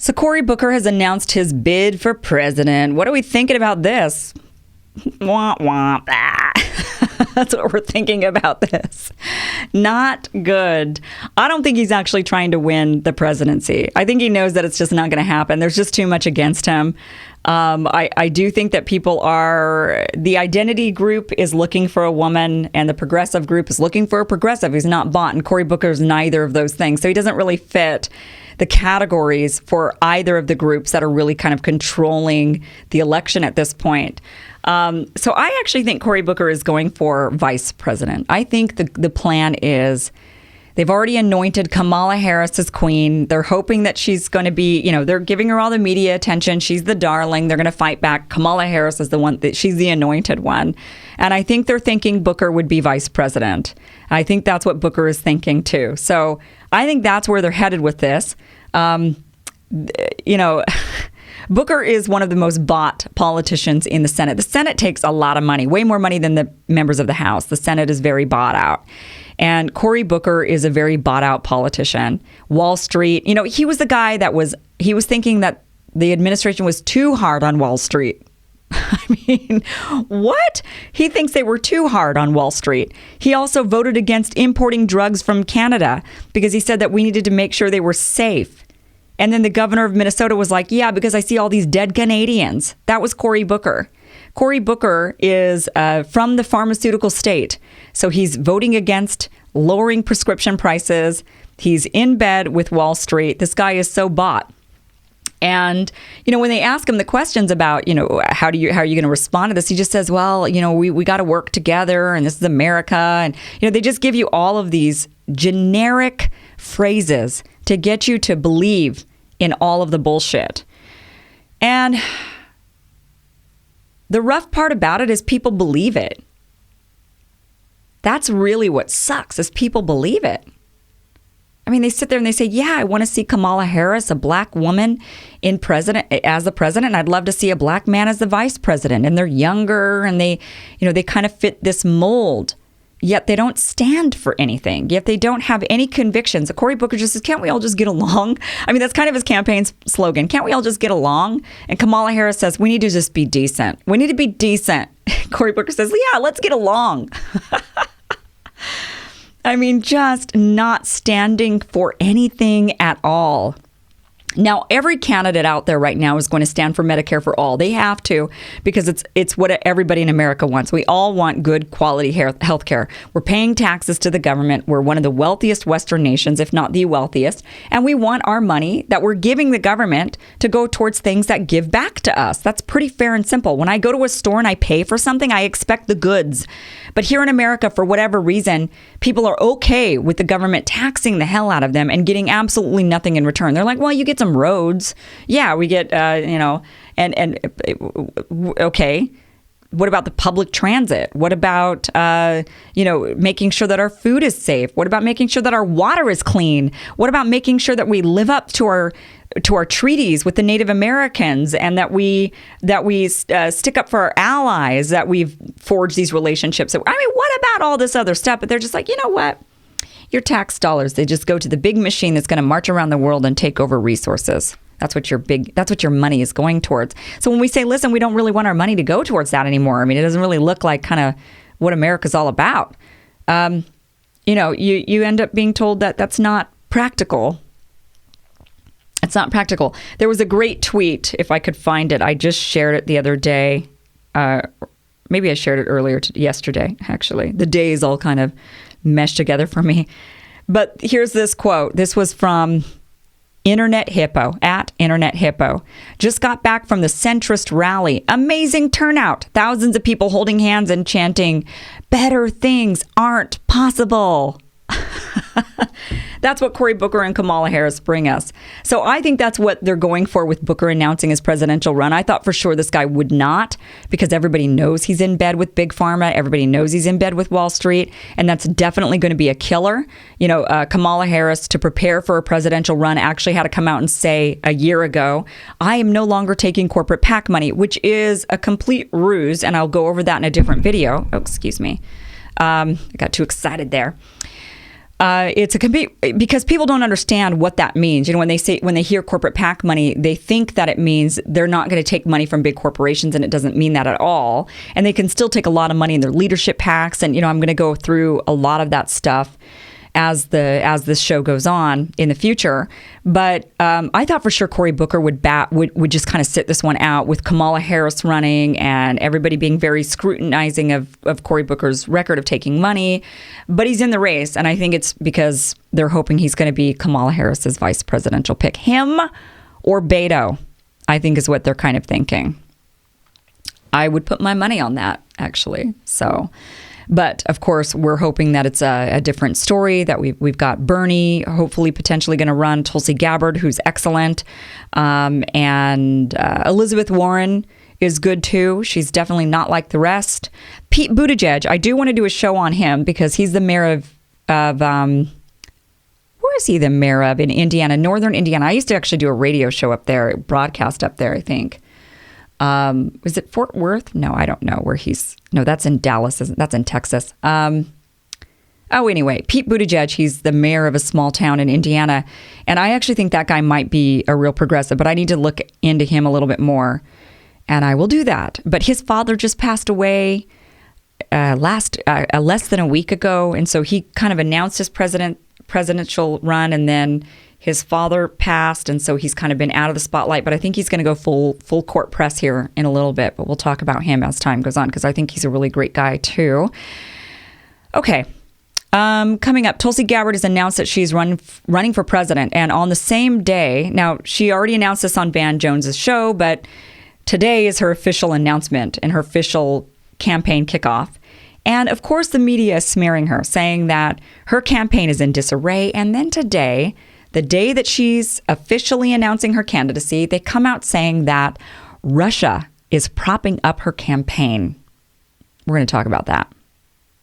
So Cory Booker has announced his bid for president. What are we thinking about this? Wah, wah, ah. That's what we're thinking about this. Not good. I don't think he's actually trying to win the presidency. I think he knows that it's just not going to happen. There's just too much against him. I do think that the identity group is looking for a woman and the progressive group is looking for a progressive who's not bought. And Cory Booker's neither of those things. So he doesn't really fit the categories for either of the groups that are really kind of controlling the election at this point. So I actually think Cory Booker is going for vice president. I think the plan is they've already anointed Kamala Harris as queen. They're hoping that she's going to be, they're giving her all the media attention. She's the darling. They're going to fight back. Kamala Harris is the one that she's the anointed one. And I think they're thinking Booker would be vice president. I think that's what Booker is thinking too. So I think that's where they're headed with this. Booker is one of the most bought politicians in the Senate. The Senate takes a lot of money, way more money than the members of the House. The Senate is very bought out. And Cory Booker is a very bought out politician. Wall Street, he was the guy he was thinking that the administration was too hard on Wall Street. I mean, what? He thinks they were too hard on Wall Street. He also voted against importing drugs from Canada because he said that we needed to make sure they were safe. And then the governor of Minnesota was like, yeah, because I see all these dead Canadians. That was Cory Booker. Cory Booker is from the pharmaceutical state. So he's voting against lowering prescription prices. He's in bed with Wall Street. This guy is so bought. And, when they ask him the questions about, how are you going to respond to this? He just says, well, we got to work together and this is America. And, they just give you all of these generic phrases to get you to believe in all of the bullshit. And the rough part about it is people believe it. That's really what sucks, is people believe it. I mean, they sit there and they say, yeah, I want to see Kamala Harris, a black woman, as the president. And I'd love to see a black man as the vice president. And they're younger and they kind of fit this mold. Yet they don't stand for anything. Yet they don't have any convictions. Cory Booker just says, can't we all just get along? I mean, that's kind of his campaign slogan. Can't we all just get along? And Kamala Harris says, we need to just be decent. We need to be decent. Cory Booker says, yeah, let's get along. I mean, just not standing for anything at all. Now, every candidate out there right now is going to stand for Medicare for all. They have to, because it's what everybody in America wants. We all want good quality health care. We're paying taxes to the government. We're one of the wealthiest Western nations, if not the wealthiest. And we want our money that we're giving the government to go towards things that give back to us. That's pretty fair and simple. When I go to a store and I pay for something, I expect the goods. But here in America, for whatever reason, people are okay with the government taxing the hell out of them and getting absolutely nothing in return. They're like, well, you get some roads. Yeah, we get, okay. What about the public transit? What about, making sure that our food is safe? What about making sure that our water is clean? What about making sure that we live up to our treaties with the Native Americans and that we stick up for our allies, that we've forged these relationships? I mean, what about all this other stuff? But they're just like, you know what? Your tax dollars, they just go to the big machine that's going to march around the world and take over resources. That's what your money is going towards. So when we say, listen, we don't really want our money to go towards that anymore. I mean, it doesn't really look like kind of what America's all about. You end up being told that that's not practical. It's not practical. There was a great tweet, if I could find it. I just shared it the other day. Maybe I shared it yesterday, actually. The days all kind of meshed together for me. But here's this quote. This was from Internet Hippo, at Internet Hippo. Just got back from the centrist rally. Amazing turnout. Thousands of people holding hands and chanting, better things aren't possible. That's what Cory Booker and Kamala Harris bring us. So I think that's what they're going for with Booker announcing his presidential run. I thought for sure this guy would not, because everybody knows he's in bed with Big Pharma. Everybody knows he's in bed with Wall Street. And that's definitely going to be a killer. Kamala Harris, to prepare for a presidential run, actually had to come out and say a year ago, I am no longer taking corporate PAC money, which is a complete ruse. And I'll go over that in a different video. Oh, excuse me. I got too excited there. It's because people don't understand what that means. When they hear corporate PAC money, they think that it means they're not going to take money from big corporations, and it doesn't mean that at all. And they can still take a lot of money in their leadership PACs. And I'm going to go through a lot of that stuff as this show goes on in the future. But I thought for sure Cory Booker would just kind of sit this one out with Kamala Harris running and everybody being very scrutinizing of Cory Booker's record of taking money. But he's in the race, and I think it's because they're hoping he's going to be Kamala Harris's vice presidential pick. Him or Beto, I think, is what they're kind of thinking. I would put my money on that, actually. But of course, we're hoping that it's a different story, that we've got Bernie hopefully potentially going to run, Tulsi Gabbard, who's excellent, and Elizabeth Warren is good too. She's definitely not like the rest. Pete Buttigieg, I do want to do a show on him because he's the mayor of where is he the mayor of in Indiana, northern Indiana? I used to actually do a radio show up there, broadcast up there, I think. Was it Fort Worth? No, I don't know where no, that's in Dallas. That's in Texas. Anyway, Pete Buttigieg, he's the mayor of a small town in Indiana. And I actually think that guy might be a real progressive, but I need to look into him a little bit more. And I will do that. But his father just passed away less than a week ago. And so he kind of announced his presidential run, and then his father passed, and so he's kind of been out of the spotlight. But I think he's going to go full court press here in a little bit. But we'll talk about him as time goes on because I think he's a really great guy too. Okay. Coming up, Tulsi Gabbard has announced that she's running for president. And on the same day, now she already announced this on Van Jones's show, but today is her official announcement and her official campaign kickoff. And of course, the media is smearing her, saying that her campaign is in disarray. And then today, the day that she's officially announcing her candidacy, they come out saying that Russia is propping up her campaign. We're going to talk about that.